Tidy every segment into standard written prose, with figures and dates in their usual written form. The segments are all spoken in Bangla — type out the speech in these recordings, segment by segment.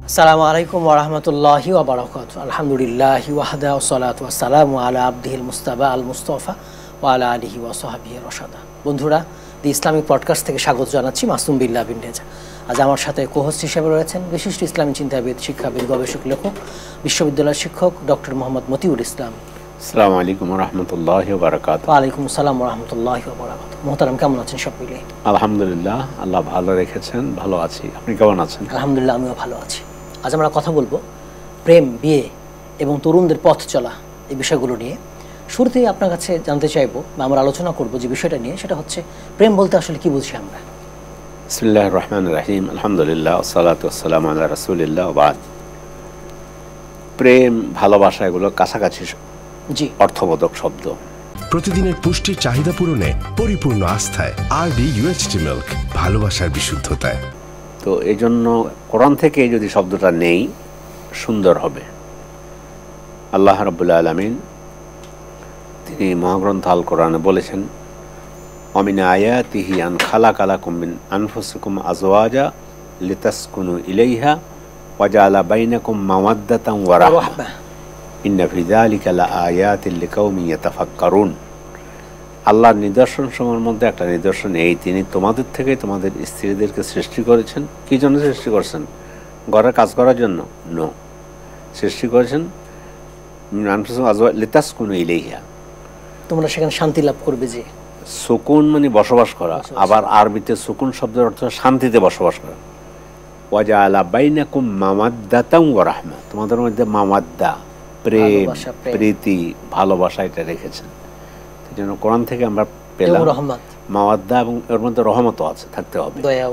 আসসালামু আলাইকুম ওয়া রাহমাতুল্লাহি ওয়া বারাকাতুহু। আলহামদুলিল্লাহি ওয়াহদা ওয়াসসালাতু ওয়াসসালামু আলা আবদিহিল মুস্তাবা আল মুস্তাফা ওয়া আলা আলিহি ওয়া সাহবিহি রাশাদা। বন্ধুরা, দি ইসলামিক পডকাস্ট থেকে স্বাগত জানাচ্ছি মাসুম বিল্লাহ বিন রেজা। আজ আমার সাথে কোহোস্ট হিসেবে রয়েছেন বিশিষ্ট ইসলামী চিন্তাবিদ, শিক্ষাবিদ, গবেষক, লেখক, বিশ্ববিদ্যালয়ের শিক্ষক ডক্টর মোহাম্মদ মতিউর ইসলাম। আসসালামু আলাইকুম ওয়া রাহমাতুল্লাহি ওয়া বারাকাতুহু। ওয়া আলাইকুম আসসালাম ওয়া রাহমাতুল্লাহি ওয়া বারাকাতুহু। মুহতারাম, কেমন আছেন সব মিলিয়ে? আলহামদুলিল্লাহ, আল্লাহ ভালো রেখেছেন, ভালো আছি। আপনি কেমন আছেন? আলহামদুলিল্লাহ, আমিও ভালো আছি। আজ আমরা কথা বলবো প্রেম, বিয়ে এবং তরুণদের পথ চলা, এই বিষয়গুলো নিয়ে। শুরুতেই আপনার কাছে জানতে চাইবো বা আমরা আলোচনা করব যে বিষয়টা নিয়ে, সেটা হচ্ছে প্রেম বলতে আসলে কি বুঝি আমরা? বিসমিল্লাহির রহমানির রহিম, আলহামদুলিল্লাহ, ওয়াসসালাতু ওয়াসসালামু আলা রাসূলিল্লাহ ওয়া বাদ। প্রেম, ভালোবাসা এগুলো কাছাকাছি অর্থবোধক শব্দ। প্রতিদিনের পুষ্টির চাহিদা পূরণে পরিপূর্ণ আস্থায় আরবি ইউএইচটি মিল্ক, ভালোবাসার বিশুদ্ধতায়। তো এই জন্য কোরআন থেকে যদি শব্দটা নেই, সুন্দর হবে। আল্লাহ রাব্বুল আলামিন তিনি মহাগ্রন্থ আল কোরআনে বলেছেন, অমিন আয়াতিহি আন খালাকা লাকুম মিন আনফুসিকুম আজওয়াজা লিতাসকুনু ইলাইহা ওয়া জাআলা বাইনাকুম মাওয়াদ্দাতান ওয়া রাহমা ইন্না ফি যালিকা লাআয়াতিন লিকাউমিন ইয়াতাফাক্কারুন। আল্লাহর নিদর্শনসমূহের মধ্যে একটা নিদর্শন এই, তিনি তোমাদের থেকে তোমাদের স্ত্রীদেরকে সৃষ্টি করেছেন। কি জন্য সৃষ্টি করেছেন? ঘরের কাজ করার জন্য? নো, সৃষ্টি করেছেন লিতাসকুনু ইলাইহা, তোমরা সেখানে শান্তি লাভ করবে। যে সুকুন মানে বসবাস করা, আবার আরবিতে সুকুন শব্দের অর্থ শান্তিতে বসবাস করা। ওয়া জাআলা বাইনাকুম মাওয়াদ্দাতান ওয়া রাহমা, তোমাদের মধ্যে মাওয়াদ্দা, প্রেম, প্রীতি, ভালোবাসা এটা রেখেছেন। যেন কোরআন থেকে আমরা পেলাম মাওয়াদ্দা, এবং এর মধ্যে রহমতও আছে, থাকতে হবে, দয়া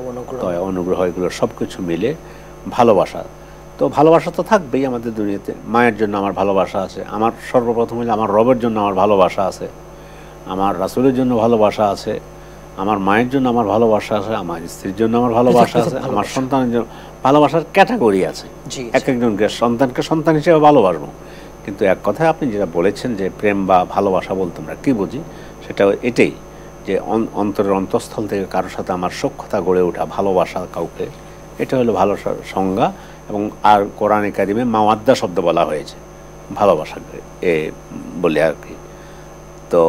অনুগ্রহ, এগুলো সবকিছু মিলে ভালোবাসা। তো ভালোবাসা তো থাকবেই আমাদের দুনিয়াতে। মায়ের জন্য আমার ভালোবাসা আছে, আমার সর্বপ্রথম হলে আমার রবের জন্য আমার ভালোবাসা আছে, আমার রাসূলের জন্য ভালোবাসা আছে, আমার মায়ের জন্য আমার ভালোবাসা আছে, আমার স্ত্রীর জন্য আমার ভালোবাসা আছে, আমার সন্তানের জন্য ভালোবাসার ক্যাটাগরি আছে। এক একজনকে সন্তানকে সন্তান হিসেবে ভালোবাসবো। কিন্তু এক কথায় আপনি যেটা বলেছেন যে প্রেম বা ভালোবাসা বলতে আমরা কী বুঝি, সেটা এটাই যে অন্তরের অন্তঃস্থল থেকে কারোর সাথে আমার সখ্যতা গড়ে ওঠা, ভালোবাসা কাউকে, এটা হলো ভালোবাসার সংজ্ঞা। এবং আর কোরআনে কারিমে মাওয়াদ্দা শব্দ বলা হয়েছে ভালোবাসাকে বলে আর কি। তো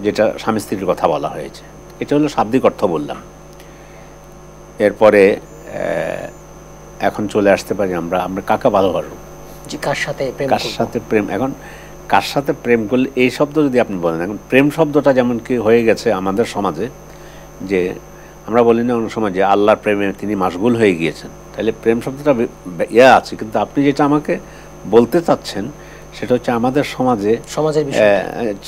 যেটা স্বামী স্ত্রীর কথা বলা হয়েছে, এটা হলো শাব্দিক অর্থ বললাম। এরপরে এখন চলে আসতে পারি আমরা কাকে ভালোবাসবো, কার সাথে প্রেম। এখন কার সাথে প্রেম করলে, এই শব্দ যদি আপনি বলেন, এখন প্রেম শব্দটা যেমন কি হয়ে গেছে আমাদের সমাজে, যে আমরা বলি না অনেক সময় যে আল্লাহর প্রেমে তিনি মাশগুল হয়ে গিয়েছেন। তাহলে প্রেম শব্দটা আছে, কিন্তু আপনি যেটা আমাকে বলতে চাচ্ছেন সেটা হচ্ছে আমাদের সমাজের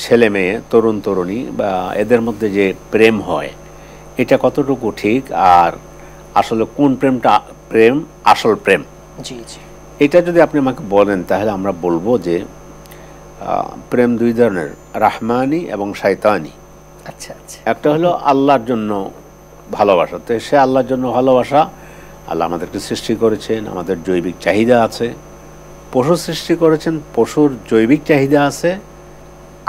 ছেলে মেয়ে, তরুণ তরুণী বা এদের মধ্যে যে প্রেম হয়, এটা কতটুকু ঠিক, আর আসলে কোন প্রেমটা প্রেম, আসল প্রেম। এটা যদি আপনি আমাকে বলেন, তাহলে আমরা বলবো যে প্রেম দুই ধরনের, রাহমানি এবং শয়তানি। আচ্ছা আচ্ছা। একটা হলো আল্লাহর জন্য ভালোবাসা, তো সে আল্লাহর জন্য ভালোবাসা। আল্লাহ আমাদেরকে সৃষ্টি করেছেন, আমাদের জৈবিক চাহিদা আছে। পশু সৃষ্টি করেছেন, পশুর জৈবিক চাহিদা আছে,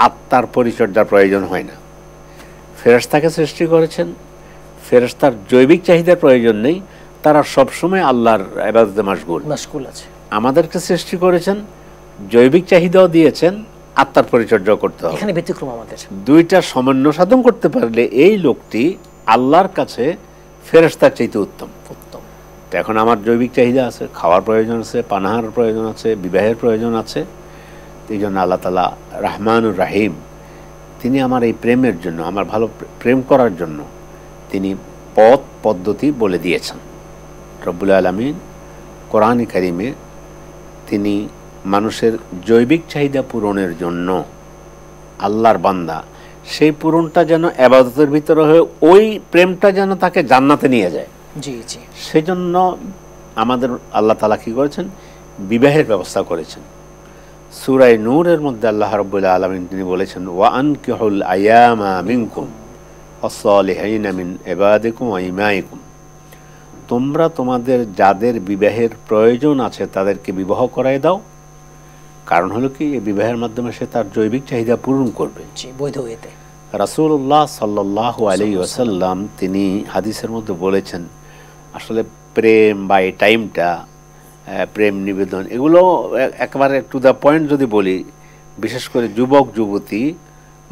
আত্মার পরিচর্যার প্রয়োজন হয় না। ফেরেশতাকে সৃষ্টি করেছেন, ফেরেশতার জৈবিক চাহিদার প্রয়োজন নেই, তারা সবসময় আল্লাহর ইবাদতে মাশগুল আছে। আমাদেরকে সৃষ্টি করেছেন, জৈবিক চাহিদাও দিয়েছেন, আত্মার পরিচর্যাও করতে হবে। এখানে ব্যতিক্রম আমাদের। দুইটা সমন্বয় সাধন করতে পারলে এই লোকটি আল্লাহর কাছে ফেরেশতার চাইতে উত্তম। তো এখন আমার জৈবিক চাহিদা আছে, খাওয়ার প্রয়োজন আছে, পানাহার প্রয়োজন আছে, বিবাহের প্রয়োজন আছে। এই জন্য আল্লাহ তাআলা রহমানুর রাহিম, তিনি আমার এই প্রেমের জন্য, আমার ভালো প্রেম করার জন্য তিনি পথ পদ্ধতি বলে দিয়েছেন। রব্বুল আলামিন কোরআনে কারিমে তিনি মানুষের জৈবিক চাহিদা পূরণের জন্য আল্লাহর বান্দা, সেই পূরণটা যেন ইবাদতের ভিতরে হয়ে ওই প্রেমটা যেন তাকে জান্নাতে নিয়ে যায়। সেজন্য আমাদের আল্লাহ তাআলা কি করেছেন, বিবাহের ব্যবস্থা করেছেন। সূরা নূরের মধ্যে আল্লাহ রাব্বুল আলামিন তিনি বলেছেন, ওয়া আনকিহুল আয়ামা মিনকুম ওয়াস-সালিহিনা মিন ইবাদিকুম ওয়া ইমাইকুম, তোমরা তোমাদের যাদের বিবাহের প্রয়োজন আছে তাদেরকে বিবাহ করায় দাও। কারণ হলো কি, এই বিবাহের মাধ্যমে সে তার জৈবিক চাহিদা পূরণ করবে বৈধ হতে। রাসূলুল্লাহ সাল্লাল্লাহু আলাইহি ওয়াসাল্লাম তিনি হাদিসের মধ্যে বলেছেন, আসলে প্রেম বা এই টাইমটা, প্রেম নিবেদন, এগুলো একেবারে টু দ্য পয়েন্ট যদি বলি, বিশেষ করে যুবক যুবতী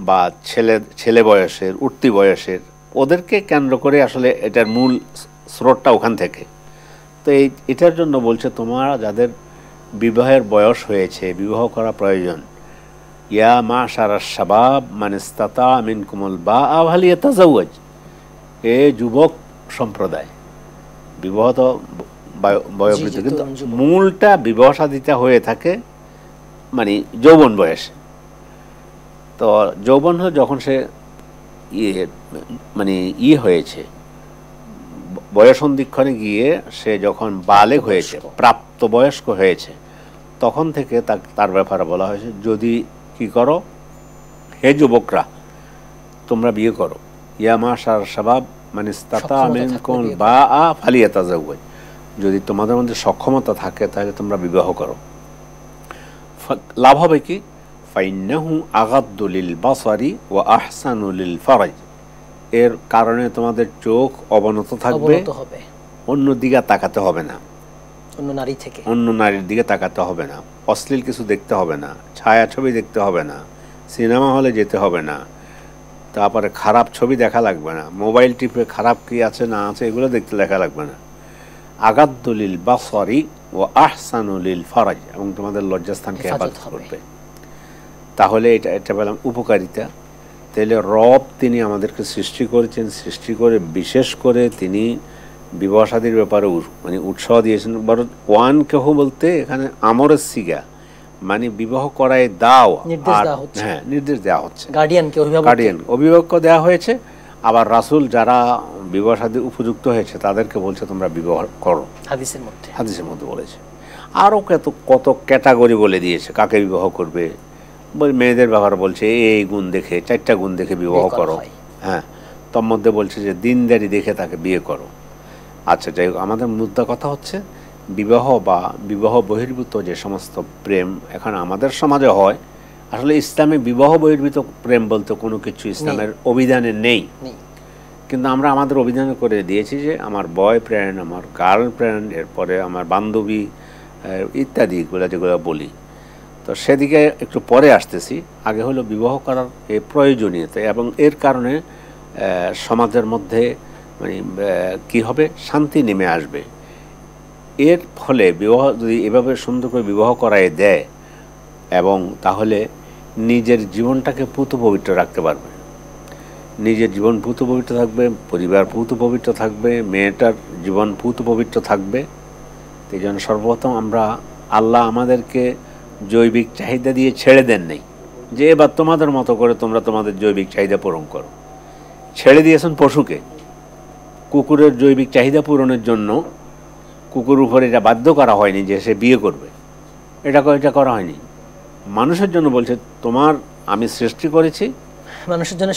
বা ছেলে বয়সের, উঠতি বয়সের, ওদেরকে কেন্দ্র করে আসলে এটার মূল স্রোতটা ওখান থেকে। তো এটার জন্য বলছে তোমরা যাদের বিবাহের বয়স হয়েছে, বিবাহ করা প্রয়োজন, ইয়া মাশারাশ শাবাব মান ইসতাতা মিনকুমুল বাআ ফালিয়াতাজাওয়াজ, এ যুবক সম্প্রদায়। বিবাহ তো বয়োবৃদ্ধ, কিন্তু মূলটা বিবাহ শাদীটা হয়ে থাকে মানে যৌবন বয়সে। তো যৌবন যখন সে মানে হয়েছে, বয়সন্ধিক্ষণে গিয়ে সে যখন বালেগ হয়েছে, প্রাপ্তবয়স্ক হয়েছে, তখন থেকে তার ব্যাপারে বলা হয়েছে যদি কি করো, হে যুবকরা তোমরা বিয়ে করো, ইয়া মাশারাশ শাবাব মান ইসতাতা মিনকুম বাআ ফালিয়াতাজাওয়াজ, যদি তোমাদের মধ্যে সক্ষমতা থাকে তাহলে তোমরা বিবাহ করো। লাভ হবে কি, ফাইন্নাহু আগাদ্দু লিল বাসারি ওয়া আহসানু লিল ফারাজ, এর কারণে তোমাদের চোখ অবনত থাকবে, অন্য দিকে তাকাতে হবে না, অন্য নারীর দিকে তাকাতে হবে না, অশ্লীল কিছু দেখতে হবে না, ছায়া ছবি দেখতে হবে না, সিনেমা হলে যেতে হবে না, তারপরে খারাপ ছবি দেখা লাগবে না, মোবাইল টিপে খারাপ কি আছে না আছে এগুলো দেখতে দেখা লাগবে না। আগাদ্দু লিল বাসারি ও আহসানু লিল ফারাজ, এবং তোমাদের লজ্জাস্থানকে হেফাজত করবে। তাহলে এটা বললাম উপকারিতা। তাহলে রব তিনি আমাদেরকে সৃষ্টি করেছেন, সৃষ্টি করে বিশেষ করে তিনি বিবাহ শাদীর ব্যাপারে মানে উৎসাহ দিয়েছেন। বরং ওয়ান কেহ বলতে এখানে আমরের সিগা, মানে বিবাহ করায় দাও, হ্যাঁ নির্দেশ দেওয়া হচ্ছে, গার্ডিয়ান অভিভাবককে দেওয়া হয়েছে। আবার রাসূল যারা বিবাহ শাদী উপযুক্ত হয়েছে তাদেরকে বলছে তোমরা বিবাহ করো, হাদিসের মধ্যে বলেছে। আরও কত ক্যাটাগরি বলে দিয়েছে কাকে বিবাহ করবে। মেয়েদের ব্যাপারে বলছে এই গুণ দেখে, 4টা গুণ দেখে বিবাহ করো, হ্যাঁ, তোর মধ্যে বলছে যে দিনদারি দেখে তাকে বিয়ে করো। আচ্ছা, যাই হোক, আমাদের মুদ্রা কথা হচ্ছে বিবাহ বা বিবাহ বহির্ভূত যে সমস্ত প্রেম এখন আমাদের সমাজে হয়, আসলে ইসলামে বিবাহ বহির্ভূত প্রেম বলতে কোনো কিছু ইসলামের অভিধানে নেই। কিন্তু আমরা আমাদের অভিধানে করে দিয়েছি যে আমার বয়ফ্রেন্ড, আমার গার্লফ্রেন্ড, এরপরে আমার বান্ধবী ইত্যাদি যেগুলো বলি। তো সেদিকে একটু পরে আসতেছি। আগে হলো বিবাহ করার এই প্রয়োজনীয়তা, এবং এর কারণে সমাজের মধ্যে মানে কী হবে, শান্তি নেমে আসবে। এর ফলে বিবাহ যদি এভাবে সুন্দর করে বিবাহ করায় দেয়, এবং তাহলে নিজের জীবনটাকে পূত পবিত্র রাখতে পারবে, নিজের জীবন পূত পবিত্র থাকবে, পরিবার পূত পবিত্র থাকবে, মেয়েটার জীবন পূত পবিত্র থাকবে। এই জন্য সর্বপ্রথম আল্লাহ আমাদেরকে জৈবিক চাহিদা দিয়ে ছেড়ে দেন নাই যে এবার তোমাদের মতো করে তোমরা তোমাদের জৈবিক চাহিদা পূরণ করো। ছেড়ে দিয়েছেন পশুকে। কুকুরের জৈবিক চাহিদা পূরণের জন্য কুকুর উপরে এটা বাধ্য করা হয়নি যে সে বিয়ে করবে, এটা করা হয়নি। মানুষের জন্য বলছে আমি সৃষ্টি করেছি মানুষের জন্য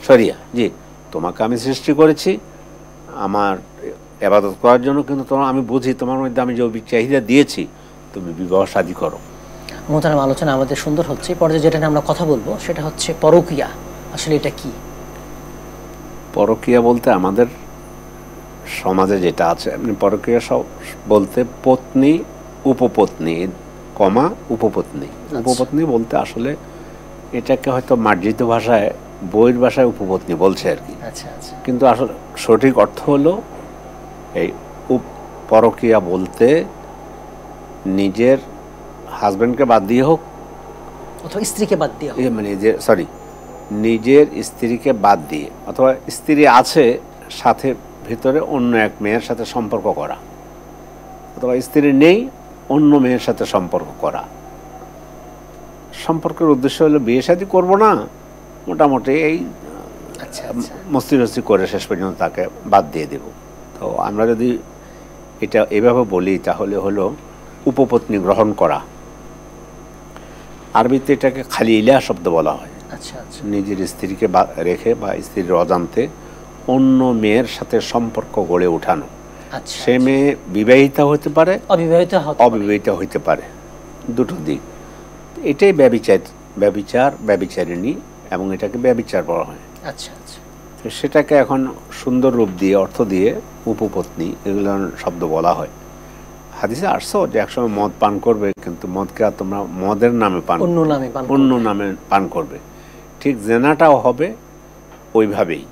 শরিয়া, জি, তোমাকে আমি সৃষ্টি করেছি আমার ইবাদত করার জন্য, কিন্তু আমি বুঝি তোমার মধ্যে আমি জৈবিক চাহিদা দিয়েছি, তুমি বিবাহ শাদী করো। মোহতারাম, আলোচনা আমাদের সুন্দর হচ্ছে। পর্যায়ে যেটা নিয়ে আমরা কথা বলবো সেটা হচ্ছে পরকীয়া। আসলে এটা কি? পরকীয়া বলতে আমাদের সমাজে যেটা আছে, পরকীয়া বলতে পত্নী উপপত্নী উপপত্নী। উপপত্নী বলতে আসলে এটাকে হয়তো মার্জিত ভাষায়, বইয়ের ভাষায় উপপত্নী বলছে আর কি। কিন্তু আসলে সঠিক অর্থ হলো এই পরকীয়া বলতে নিজের হাজবেন্ডকে বাদ দিয়ে হোক অথবা স্ত্রীকে বাদ দিয়ে, মানে নিজের স্ত্রীকে বাদ দিয়ে, অথবা স্ত্রী আছে সাথে ভিতরে অন্য এক মেয়ের সাথে সম্পর্ক করা, অথবা স্ত্রী নেই অন্য মেয়ের সাথে সম্পর্ক করা। সম্পর্কের উদ্দেশ্য হলো বিয়ে শাদী করবো না, মোটামুটি এই মস্তি করে শেষ পর্যন্ত তাকে বাদ দিয়ে দেব। তো আমরা যদি এটা এভাবে বলি তাহলে হলো উপপত্নী গ্রহণ করা। আরবিতে এটাকে খালিলা শব্দ বলা হয়। নিজের স্ত্রীকে রেখে বা স্ত্রীর অজান্তে অন্য মেয়ের সাথে সম্পর্ক গড়ে ওঠানো। সে মেয়ে বিবাহিতা হতে পারে, অবিবাহিতা হইতে পারে, দুটো দিক। এটাই ব্যভিচারিণী, এবং এটাকে ব্যভিচার বলা হয়। তো সেটাকে এখন সুন্দর রূপ দিয়ে অর্থ দিয়ে উপপত্নী এগুলো শব্দ বলা হয়। হাদিসে আসছো যে একসময় মদ পান করবে, কিন্তু মদকে আর তোমরা মদের নামে অন্য নামে পান করবে। ঠিক জেনাটাও হবে ওইভাবেই।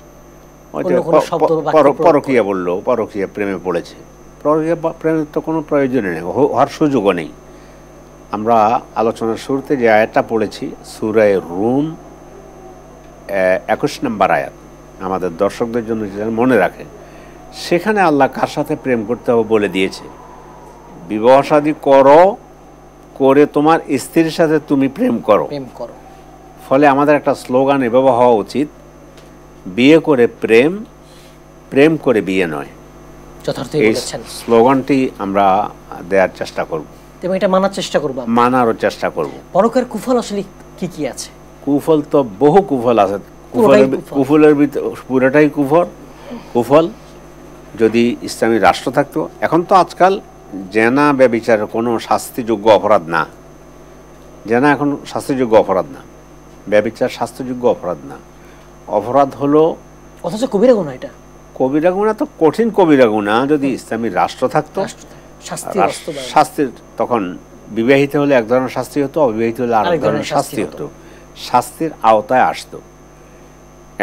পরকীয়া বললো, পরকীয়া প্রেমে পড়েছে, পরকীয়া প্রেমের তো কোনো প্রয়োজনই নেই, হওয়ার সুযোগও নেই। আমরা আলোচনার শুরুতে যে আয়াতটা পড়েছি সূরা রুম 21 নম্বর আয়াত, আমাদের দর্শকদের জন্য মনে রাখে, সেখানে আল্লাহ কার সাথে প্রেম করতে হবে বলে দিয়েছে। বিবাহ শাদী করে তোমার স্ত্রীর সাথে তুমি প্রেম করো। ফলে আমাদের একটা স্লোগান এভাবে হওয়া উচিত, বিয়ে করে প্রেম, প্রেম করে বিয়ে নয়। এই স্লোগানটি আমরা দেওয়ার চেষ্টা করব, এবং এটা মানারও চেষ্টা করব। পরকের কুফল আসলে কি কি আছে? কুফল তো বহু কুফল আছে। কুফলের ভিতরে পুরোটাই কুফল। যদি ইসলামী রাষ্ট্র থাকতো, এখন তো আজকাল জেনা ব্যভিচারের কোনো শাস্তিযোগ্য অপরাধ না। জেনা এখন শাস্তিযোগ্য অপরাধ না, ব্যভিচার শাস্তিযোগ্য অপরাধ না। অপরাধ হলো, অথচ কবিরা গুনাহ। এটা কবিরা গুনাহ তো কঠিন কবিরা গুনাহ। যদি ইসলামী রাষ্ট্র থাকতো, শাস্তির তখন বিবাহিত হলে এক ধরনের শাস্তি হতো, অবিবাহিত হলে আরেক ধরনের শাস্তি হতো, শাস্তির আওতায় আসতো।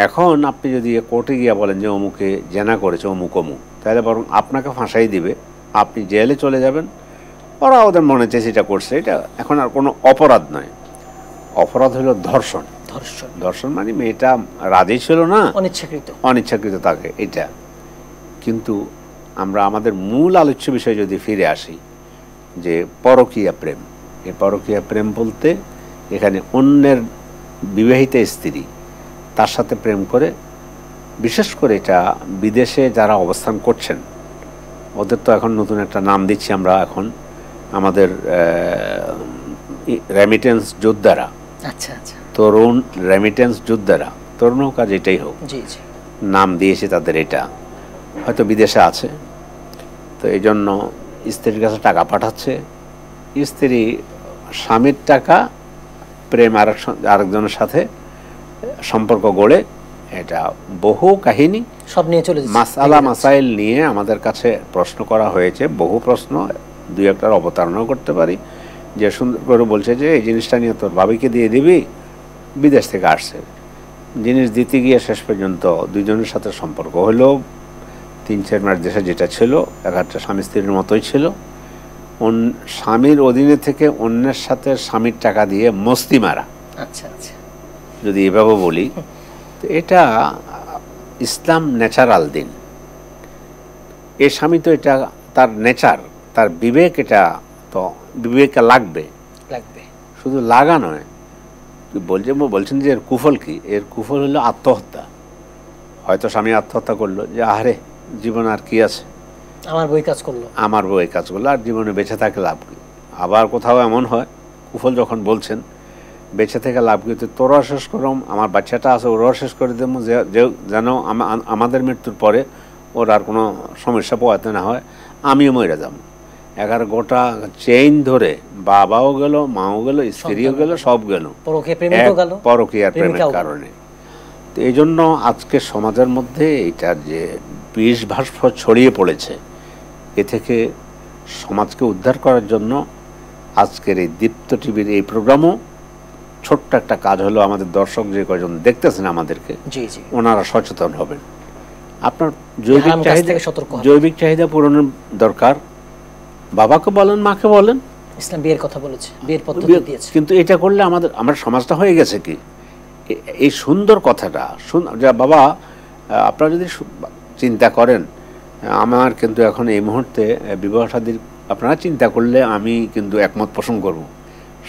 এখন আপনি যদি কোর্টে গিয়ে বলেন যে অমুকে জেনা করেছে অমুক, তাহলে বরং আপনাকে ফাঁসাই দিবে, আপনি জেলে চলে যাবেন। ওরা ওদের মনে চেয়েছে এটা করছে, এটা এখন আর কোনো অপরাধ নয়। অপরাধ হলো ধর্ষণ। ধর্ষণ মানে মেয়েটা রাজি ছিল না, অনিচ্ছাকৃত তাকে, এটা। কিন্তু আমরা আমাদের মূল আলোচ্য বিষয় যদি ফিরে আসি, যে পরকীয়া প্রেম, এই পরকীয়া প্রেম বলতে এখানে অন্যের বিবাহিত স্ত্রী তার সাথে প্রেম করে, বিশেষ করে এটা বিদেশে যারা অবস্থান করছেন, ওদের তো এখন নতুন একটা নাম দিচ্ছি আমরা এখন, আমাদের রেমিটেন্স যোদ্ধারা। তরুণ রেমিটেন্স যোদ্ধারা, তরুণ হোক আর যেটাই হোক, নাম দিয়েছে তাদের। এটা হয়তো বিদেশে আছে, তো এই জন্য স্ত্রীর কাছে টাকা পাঠাচ্ছে, স্ত্রী স্বামীর টাকা প্রেম আরেকজনের সাথে সম্পর্ক গড়ে, এটা বহু কাহিনী, সব নিয়ে চলে মাসাইল নিয়ে আমাদের কাছে প্রশ্ন করা হয়েছে, বহু প্রশ্ন। দুই একটার অবতারণাও করতে পারি, যে সুন্দর করে বলছে যে এই জিনিসটা নিয়ে তোর ভাবিকে দিয়ে দিবি, বিদেশ থেকে আসছে। জিনিস দিতে গিয়ে শেষ পর্যন্ত দুইজনের সাথে সম্পর্ক হলো 3-4 মাস দেশে যেটা ছিল, একটা স্বামী স্ত্রীর মতোই ছিল। স্বামীর অধীনে থেকে অন্যের সাথে স্বামীর টাকা দিয়ে মস্তি মারা, যদি এভাবে বলি। তো এটা ইসলাম ন্যাচারাল দিন। এই স্বামী তো এটা তার নেচার, তার বিবেক, এটা তো বিবেকে লাগবে। শুধু লাগা নয়, বলছেন যে এর কুফল কি? এর কুফল হলো আত্মহত্যা। হয়তো স্বামী আত্মহত্যা করলো যে আরে জীবন আর কি আছে, আমার বই কাজ করলো, আর জীবনে বেঁচে থাকে লাভ কি? আবার কোথাও এমন হয়, কুফল যখন বলছেন বেঁচে থেকে লাভ কি, তোরা শেষ করম, আমার বাচ্চাটা আছে ওরাও শেষ করে দেবো, যেন আমাদের মৃত্যুর পরে ওর আর কোনো সমস্যা পোয়াতে না হয়, আমিও মরে যাব। 11 গোটা চেইন ধরে বাবাও গেল, মাও গেল, স্ত্রীও গেল, সব গেল পরকীয়ার প্রেমের কারণে। তো এই জন্য আজকে সমাজের মধ্যে এটার যে বিষ ভাস্প ছড়িয়ে পড়েছে, এ থেকে সমাজকে উদ্ধার করার জন্য আজকের এই দীপ্ত টিভির এই প্রোগ্রামও ছোট্ট একটা কাজ হলো। আমাদের দর্শক যে কয়জন দেখতেছেন আমাদেরকে, ওনারা সচেতন হবেন। আপনার জৈবিক চাহিদা পূরণের দরকার, বাবাকে বলেন, মাকে বলেন, ইসলাম বিয়ের কথা বলেছে, বিয়ের পদ্ধতি দিয়েছে। কিন্তু এটা করলে আমার সমাজটা হয়ে গেছে কি, এই সুন্দর কথাটা যা বাবা, আপনারা যদি চিন্তা করেন, আমার কিন্তু এখন এই মুহূর্তে বিবাহ শাদীর আপনারা চিন্তা করলে আমি কিন্তু একমত পোষণ করব।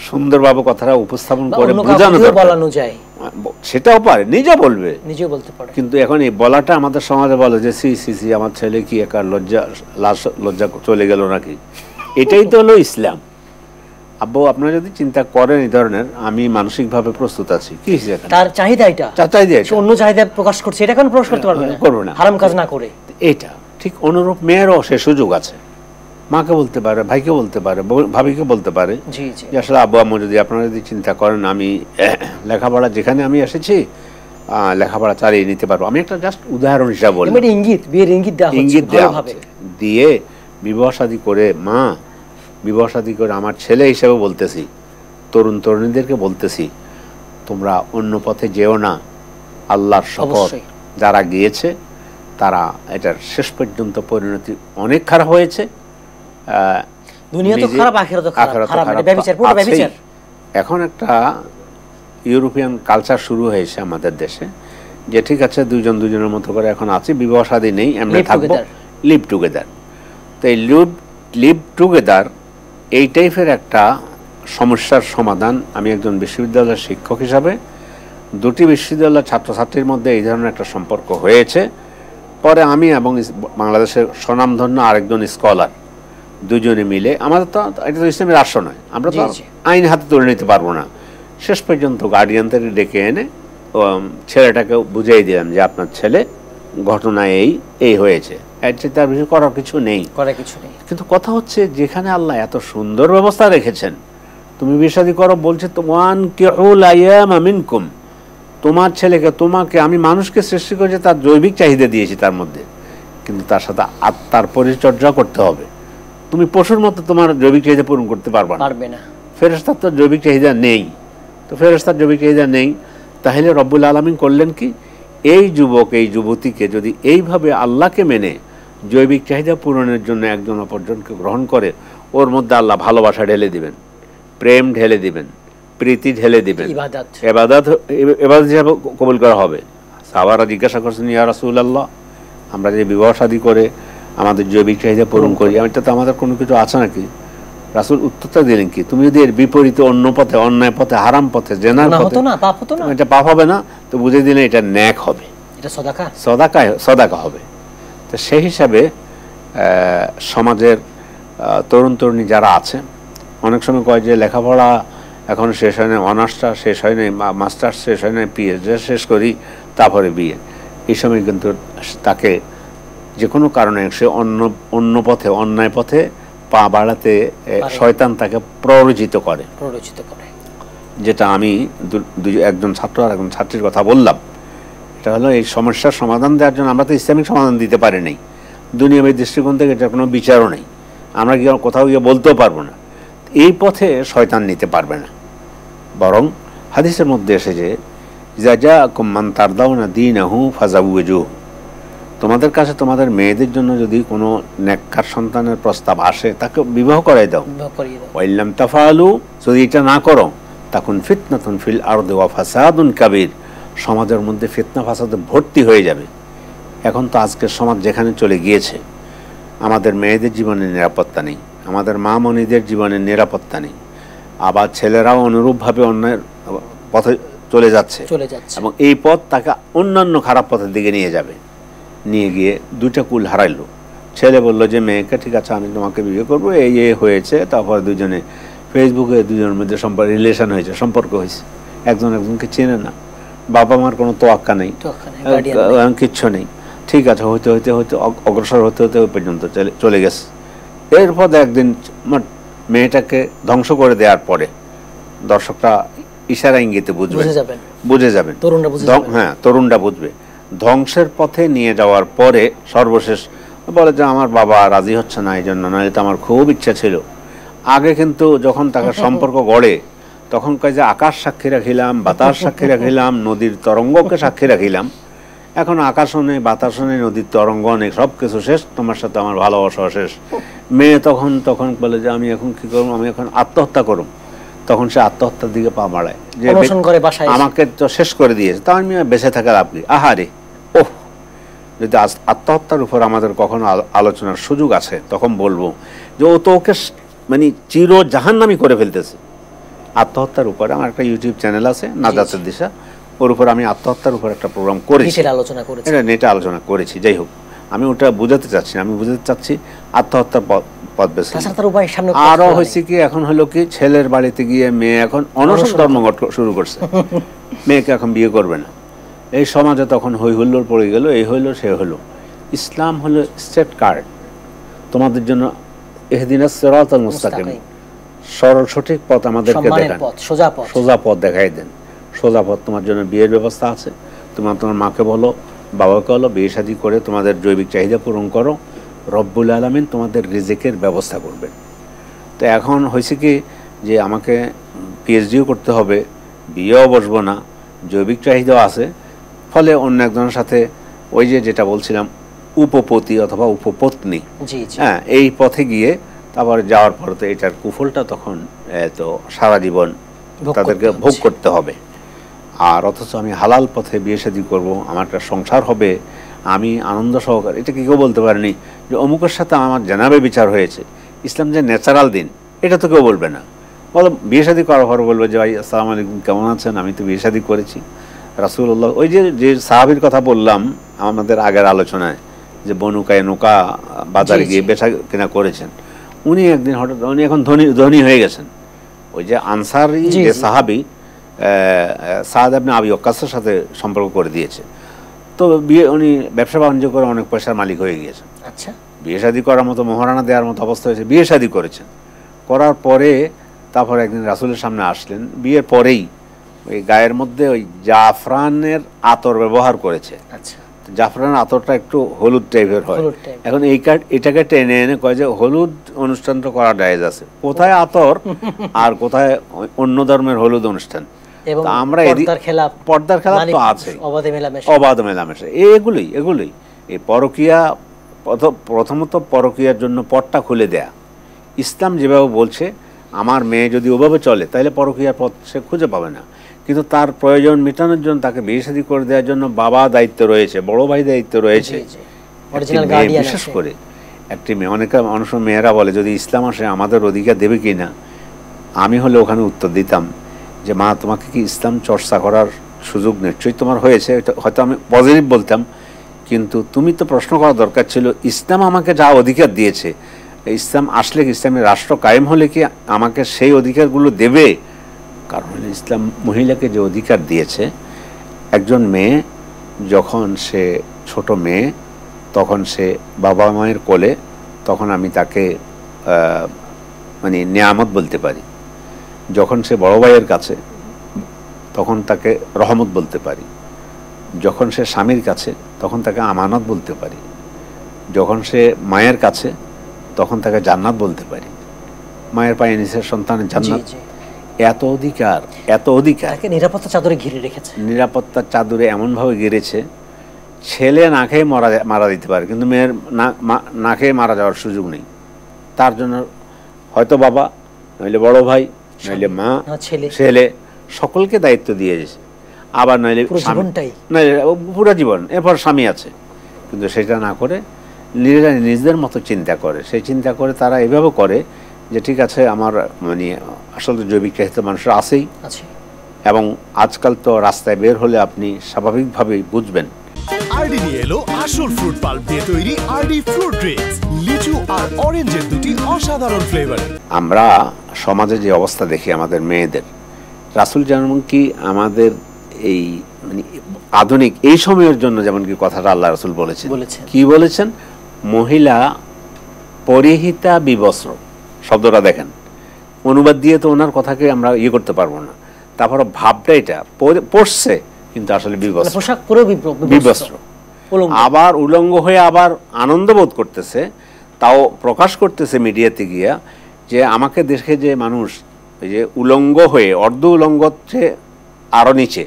সুন্দরভাবে কথাটা উপস্থাপন করে বোঝানো যায়, সেটাও পারে, নিজে বলতে পারে। কিন্তু এখন এই বলাটা আমাদের সমাজে বলে যে সি আমার ছেলে কি একা লজ্জা চলে গেল নাকি। এটাই তো হলো ইসলাম। আব্বু আপনারা যদি চিন্তা করেন এই ধরনের, আমি মানসিকভাবে প্রস্তুত আছি। কি তার চাহিদা, অন্য চাহিদা প্রকাশ করছে, এটা কেন প্রকাশ করতে পারবে না? করবে না, হারাম কাজ না করে। এটা ঠিক অনুরূপ মেয়েরও সে সুযোগ আছে, মাকে বলতে পারে, ভাইকে বলতে পারে, ভাবিকে বলতে পারে যে আসলে আব্বু আম্মু যদি আপনারা যদি চিন্তা করেন, আমি লেখাপড়া যেখানে আমি এসেছি লেখাপড়া চালিয়ে নিতে পারবো। আমি একটা জাস্ট উদাহরণ হিসাবে বলি, ইঙ্গিত, বিয়ের ইঙ্গিত দেওয়া হচ্ছে, ইঙ্গিত দেওয়া ভালোভাবে। দিয়ে বিবাহ শাদী করে, মা বিবাহ শাদী করে আমার ছেলে হিসেবে বলতেছি, তরুণ তরুণীদেরকে বলতেছি, তোমরা অন্য পথে যেও না। আল্লাহর শপথ, অবশ্যই। যারা গিয়েছে তারা এটার শেষ পর্যন্ত পরিণতি অনেক খারাপ হয়েছে। দুনিয়া তো খারাপ, আখিরাত তো খারাপ, খারাপ মানে ব্যভিচার, পুরো ব্যভিচার। এখন একটা ইউরোপিয়ান কালচার শুরু হয়েছে আমাদের দেশে, যে ঠিক আছে দুইজন দুজনের মতো করে এখন আছি, বিবাহ শাদী নেই, আমরা থাকবো লিভ টুগেদার। তো এই লিভ টুগেদার এই টাইপের একটা সমস্যার সমাধান আমি একজন বিশ্ববিদ্যালয়ের শিক্ষক হিসাবে, দুটি বিশ্ববিদ্যালয়ের ছাত্রছাত্রীর মধ্যে এই ধরনের একটা সম্পর্ক হয়েছে। পরে আমি এবং বাংলাদেশের স্বনামধন্য আরেকজন স্কলার দুজনে মিলে, আমাদের তো এটা তো ইসলামের রাষ্ট্র নয়, আমরা তো আইন হাতে তুলে নিতে পারবো না, শেষ পর্যন্ত গার্ডিয়ানদের ডেকে এনে ছেলেটাকে বুঝিয়ে দিলাম যে আপনার ছেলে ঘটনা এই হয়েছে, এর চেয়ে তার বেশি করার কিছু নেই। কিন্তু কথা হচ্ছে যেখানে আল্লাহ এত সুন্দর ব্যবস্থা রেখেছেন, তুমি বিয়ে শাদী করো বলছে, তোমার ছেলেকে, তোমাকে, আমি মানুষকে সৃষ্টি করেছি, তার জৈবিক চাহিদা দিয়েছি তার মধ্যে, কিন্তু তার সাথে আত্মার পরিচর্যা করতে হবে। তুমি পশুর মতো তোমার জৈবিক চাহিদা পূরণ করতে পারবে না। ফেরেশতার তো জৈবিক চাহিদা নেই, তো ফেরেশতার জৈবিক চাহিদা নেই, তাহলে রব্বুল আলামিন করলেন কি, এই যুবক এই যুবতীকে যদি এইভাবে আল্লাহকে মেনে জৈবিক চাহিদা পূরণের জন্য একজন অপরজনকে গ্রহণ করে, ওর মধ্যে আল্লাহ ভালোবাসা ঢেলে দিবেন, প্রেম ঢেলে দিবেন, প্রীতি ঢেলে দিবেন, ইবাদত হিসাবে কবুল করা হবে। সাহাবারা জিজ্ঞাসা করছেন, ইয়া রাসূলুল্লাহ, আমরা যে বিবাহ শাদী করে আমাদের জৈবিক চাহিদা পূরণ করি, এটা তো আমাদের কোনো কিছু আছে নাকি? রাসূল উত্তরটা দিলেন কি, তুমি যদি এর বিপরীতে অন্য পথে, অন্যায় পথে, হারাম পথে, জেনার পথে, এটা পাপ হবে না, তো বুঝে দিলে এটা নেক হবে, এটা সদাকা হবে। তো সেই হিসাবে সমাজের তরুণ তরুণী যারা আছে, অনেক সময় কয় যে লেখাপড়া এখন শেষ হয় না, অনার্সটা শেষ হয় নাই, মাস্টার্স শেষ হয় না, পিএইচডি শেষ করি তারপরে বিয়ে। এই সময় কিন্তু তাকে যে কোনো কারণে সে অন্য পথে, অন্যায় পথে পা বাড়াতে শয়তান তাকে প্ররোচিত করে। যেটা আমি একজন ছাত্র আর একজন ছাত্রীর কথা বললাম, এটা হলো এই সমস্যার সমাধান দেওয়ার জন্য আমরা তো ইসলামিক সমাধান দিতে পারি নাই, দুনিয়াবী দৃষ্টিকোণ থেকে এটার কোনো বিচারও নেই, আমরা গিয়ে কোথাও গিয়ে বলতেও পারবো না, এই পথে শয়তান নিতে পারবে না। বরং হাদিসের মধ্যে এসেছে, ইযা জাআকুম মান তারদাউনা দীনাহু ফাযাওয়িজুহু, তোমাদের কাছে তোমাদের মেয়েদের জন্য যদি কোনো নেককার সন্তানের প্রস্তাব আসে, তাকে বিবাহ করাই দাও। ওয়াইল্লাম তাফআলু, যদি এটা না করো, তখন ফিতনাতুন ফিল আরদি ওয়া ফাসাদুন কাবীর, সমাজের মধ্যে ফিতনা ফাসাদে ভর্তি হয়ে যাবে। এখন তো আজকের সমাজ যেখানে চলে গিয়েছে, আমাদের মেয়েদের জীবনে নিরাপত্তা নেই, আমাদের মা মনিদের জীবনে নিরাপত্তা নেই, আবার ছেলেরাও অনুরূপভাবে অন্যের পথে চলে যাচ্ছে এবং এই পথ তাকে অন্যান্য খারাপ পথের দিকে নিয়ে যাবে। নিয়ে গিয়ে দুইটা কুল হারাইলো। ছেলে বললো যে মেয়েকে, ঠিক আছে আমি তোমাকে বিয়ে করবো, এই হয়েছে। তারপর দুজনে ফেসবুকে দুজনের মধ্যে রিলেশন হয়েছে, সম্পর্ক হয়েছে, একজন একজনকে চেনে না, বাবা মার কোনো তোয়াক্কা নেই, কিচ্ছু নেই। ঠিক আছে, হইতে হইতে হইতে অগ্রসর হতে হতে ওই পর্যন্ত চলে গেছে। এরপর একদিন মেয়েটাকে ধ্বংস করে দেওয়ার পরে দর্শকরা ইশারা ইঙ্গিতে বুঝে যাবেন, হ্যাঁ তরুণরা বুঝবে। ধ্বংসের পথে নিয়ে যাওয়ার পরে সর্বশেষ বলে যে আমার বাবা রাজি হচ্ছে না, এই জন্য, নয় তো আমার খুব ইচ্ছা ছিল। আগে কিন্তু যখন তাকে সম্পর্ক গড়ে তখন কয় যে আকাশ সাক্ষী রাখিলাম, বাতাস সাক্ষী রাখিলাম, নদীর তরঙ্গকে সাক্ষী রাখিলাম। এখন আকাশও নেই, বাতাসও নেই, নদীর তরঙ্গ নেই, সব কিছু শেষ, তোমার সাথে আমার ভালোবাসা শেষ। মেয়ে তখন বলে যে আমি এখন কি করবো, আমি এখন আত্মহত্যা করব। তখন সে আত্মহত্যার দিকে পা বাড়ায় যে আমাকে তো শেষ করে দিয়েছে, তা আমি বেঁচে থাকার আপনি আহারে। ওহ, যদি আত্মহত্যার উপর আমাদের কখনো আলোচনার সুযোগ আছে তখন বলবো যে ও তো ওকে মানে চির জাহান্নামী করে ফেলতেছে। আত্মহত্যার উপরে আমার একটা ইউটিউব চ্যানেল আছে, নাজাতের দিশা, ওর উপর আমি আত্মহত্যার উপর একটা প্রোগ্রাম করেছি, এটা নেটে আলোচনা করেছি। যাই হোক, আমি ওটা বুঝাতে চাচ্ছি, আমি বুঝাতে চাচ্ছি আত্মহত্যার পথ বেছে। আরো হয়েছে কি, এখন হলো কি, ছেলের বাড়িতে গিয়ে মেয়ে এখন অনশন ধর্মঘট শুরু করছে, মেয়েকে এখন বিয়ে করবে না। এই সমাজে তখন হই হুল্লোড় পড়ে গেল, এই হইলো সে হলো। ইসলাম হলো স্ট্রেট কার্ড তোমাদের জন্য, ইহদিনাস সিরাতাল মুস্তাকিম, সরল সঠিক পথ আমাদেরকে দেখান, সোজা পথ দেখাই দেন, সোজা পথ। তোমার জন্য বিয়ের ব্যবস্থা আছে, তোমার মাকে বলো, বাবাকে বলো, বিয়ে শাদী করে তোমাদের জৈবিক চাহিদা পূরণ করো, রব্বুল আলামিন তোমাদের রিজিকের ব্যবস্থা করবেন। তো এখন হয়েছে কি যে আমাকে পিএইচডিও করতে হবে, বিয়েও বসবো না, জৈবিক চাহিদাও আছে, ফলে অন্য একজনের সাথে ওই যে যেটা বলছিলাম উপপতি অথবা উপপত্নী, হ্যাঁ, এই পথে গিয়ে তারপরে যাওয়ার পরে তো এটার কুফলটা তখন তো সারা জীবন তাদেরকে ভোগ করতে হবে। আর অথচ আমি হালাল পথে বিয়ে শাদী করবো, আমার একটা সংসার হবে, আমি আনন্দ সহকারে, এটা কি কেউ বলতে পারেনি যে অমুকের সাথে আমার জানাবে বিচার হয়েছে। ইসলাম যে ন্যাচারাল দিন এটা তো কেউ বলবে না। বলো বিয়ে শাদী করার পর বলবো যে ভাই আসসালামু আলাইকুম, কেমন আছেন, আমি তো বিয়ে শাদী করেছি। রাসূলুল্লাহ ওই যে সাহাবীর কথা বললাম আমাদের আগের আলোচনায়, যে বনু কায়নুকা বাজারে গিয়ে বেচা কেনা করেছেন, উনি একদিন হঠাৎ, উনি এখন ধনী হয়ে গেছেন। ওই যে আনসারি যে সাহাবী সাদ ইবনে আবি ওয়াক্কাসের সাথে সম্পর্ক করে দিয়েছে, তো বিয়ে উনি ব্যবসা বাণিজ্য করে অনেক পয়সার মালিক হয়ে গিয়েছেন। আচ্ছা, বিয়ে শাদী করার মতো মোহরানা দেওয়ার মতো অবস্থা হয়েছে, বিয়ে শাদী করেছেন। করার পরে তারপর একদিন রাসূলের সামনে আসলেন, বিয়ের পরেই ওই গায়ের মধ্যে ওই জাফরানের আতর ব্যবহার করেছে। আচ্ছা, জাফরানের আতরটা একটু হলুদ টাইপের হয়। এখন এটাকে টেনে এনে কয় যে হলুদ অনুষ্ঠানটা করা জায়েজ আছে। কোথায় আতর আর কোথায় অন্য ধর্মের হলুদ অনুষ্ঠান? আমরা পর্দার খেলাপ তো আছে, অবাধ মেলামেশা, এগুলোই এই পরকীয়া। প্রথমত পরকীয়ার জন্য পথটা খুলে দেয়া। ইসলাম যেভাবে বলছে আমার মেয়ে যদি ওভাবে চলে তাহলে পরকীয়ার পথ সে খুঁজে পাবে না, কিন্তু তার প্রয়োজন মেটানোর জন্য তাকে বিয়ে শাদী করে দেওয়ার জন্য বাবা দায়িত্ব রয়েছে, বড় ভাই দায়িত্ব রয়েছে। বিশেষ করে একটি মেয়ে, অনেক মেয়েরা বলে যদি ইসলাম আসে আমাদের অধিকার দেবে কি না। আমি হলে ওখানে উত্তর দিতাম যে মা, তোমাকে কি ইসলাম চর্চা করার সুযোগ নিশ্চয়ই তোমার হয়েছে, হয়তো আমি পজিটিভ বলতাম, কিন্তু তুমি তো প্রশ্ন করা দরকার ছিল ইসলাম আমাকে যা অধিকার দিয়েছে, ইসলাম আসলে কি, ইসলামের রাষ্ট্র কায়েম হলে কি আমাকে সেই অধিকারগুলো দেবে? কারণ ইসলাম মহিলাকে যে অধিকার দিয়েছে, একজন মেয়ে যখন সে ছোট মেয়ে তখন সে বাবা মায়ের কোলে, তখন আমি তাকে মানে নিয়ামত বলতে পারি। যখন সে বড় ভাইয়ের কাছে তখন তাকে রহমত বলতে পারি। যখন সে স্বামীর কাছে তখন তাকে আমানত বলতে পারি। যখন সে মায়ের কাছে তখন তাকে জান্নাত বলতে পারি। মায়ের পায়ে নিচের সন্তানের জান্নাত। এত অধিকার, এত অধিকার নিরাপত্তা চাদরে ঘিরে রেখেছে। নিরাপত্তার চাদরে এমনভাবে ঘিরেছে, ছেলে না খেয়ে মারা দিতে পারে, কিন্তু মেয়ের না খেয়ে মারা যাওয়ার সুযোগ নেই। তার জন্য হয়তো বাবা, নইলে বড় ভাই, নইলে মা, ছেলে, সকলকে দায়িত্ব দিয়েছে। আবার নইলে পুরো জীবন, এরপর স্বামী আছে, কিন্তু সেটা না করে নিজেরা নিজেদের মতো চিন্তা করে। সেই চিন্তা করে তারা এভাবে করে যে ঠিক আছে আমার মানে আসলে জৈবিক চাহিদা মানুষের আছেই, এবং আজকাল তো রাস্তায় বের হলে আপনি স্বাভাবিকভাবেই বুঝবেন। আরডি নিয়ে এলো আসল ফ্রুট পাল্প দিয়ে তৈরি আরডি ফ্রুট ড্রিঙ্কস, লিচু আর অরেঞ্জের দুটি অসাধারণ ফ্লেভার। আমরা সমাজে যে অবস্থা দেখি আমাদের মেয়েদের, রাসূল যেমন কি আমাদের এই মানে আধুনিক এই সময়ের জন্য যেমন কি কথাটা আল্লাহ রাসূল বলেছেন, কি বলেছেন? মহিলা পরিহিতা বিবস্ত্র শব্দটা দেখেন, অনুবাদ দিয়ে তো ওনার কথাকে আমরা করতে পারবো না। তারপর ভাবটা এটা পড়ছে কিন্তু আসলে বিবস্ত্র, আবার উলঙ্গ হয়ে আবার আনন্দ বোধ করতেছে, তাও প্রকাশ করতেছে মিডিয়াতে গিয়া যে আমাকে দেখে যে মানুষ এই যে উলঙ্গ হয়ে, অর্ধ উলঙ্গ হচ্ছে আরো নিচে,